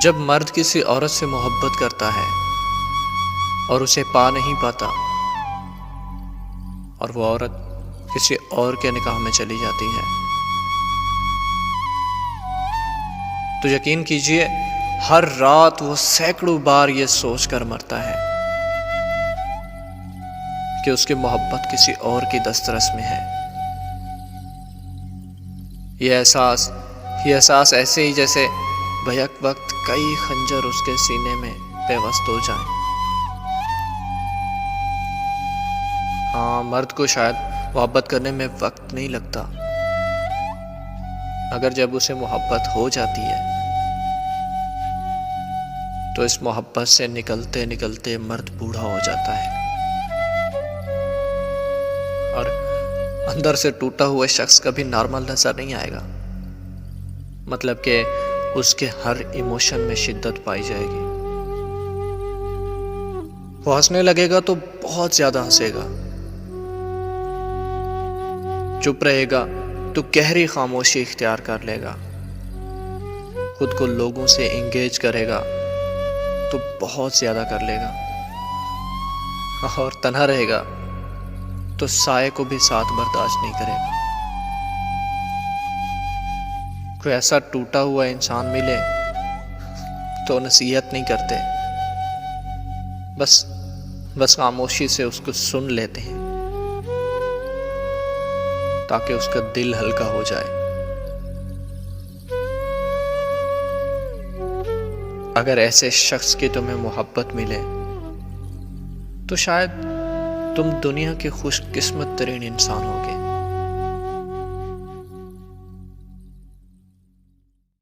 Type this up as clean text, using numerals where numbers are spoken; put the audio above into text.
جب مرد کسی عورت سے محبت کرتا ہے اور اسے پا نہیں پاتا اور وہ عورت کسی اور کے نکاح میں چلی جاتی ہے تو یقین کیجئے ہر رات وہ سینکڑوں بار یہ سوچ کر مرتا ہے کہ اس کی محبت کسی اور کی دسترس میں ہے۔ یہ احساس ایسے ہی جیسے بیک وقت کئی خنجر اس کے سینے میں پیوست ہو جائیں۔ ہاں، مرد کو شاید محبت کرنے میں وقت نہیں لگتا، مگر جب اسے محبت ہو جاتی ہے تو اس محبت سے نکلتے نکلتے مرد بوڑھا ہو جاتا ہے اور اندر سے ٹوٹا ہوا شخص کبھی نارمل نظر نہیں آئے گا، مطلب کہ اس کے ہر ایموشن میں شدت پائی جائے گی۔ وہ ہنسنے لگے گا تو بہت زیادہ ہنسے گا، چپ رہے گا تو گہری خاموشی اختیار کر لے گا، خود کو لوگوں سے انگیج کرے گا تو بہت زیادہ کر لے گا، اور تنہا رہے گا تو سائے کو بھی ساتھ برداشت نہیں کرے گا۔ کوئی ایسا ٹوٹا ہوا انسان ملے تو نصیحت نہیں کرتے، بس خاموشی سے اس کو سن لیتے ہیں تاکہ اس کا دل ہلکا ہو جائے۔ اگر ایسے شخص کی تمہیں محبت ملے تو شاید تم دنیا کے خوش قسمت ترین انسان ہوگے۔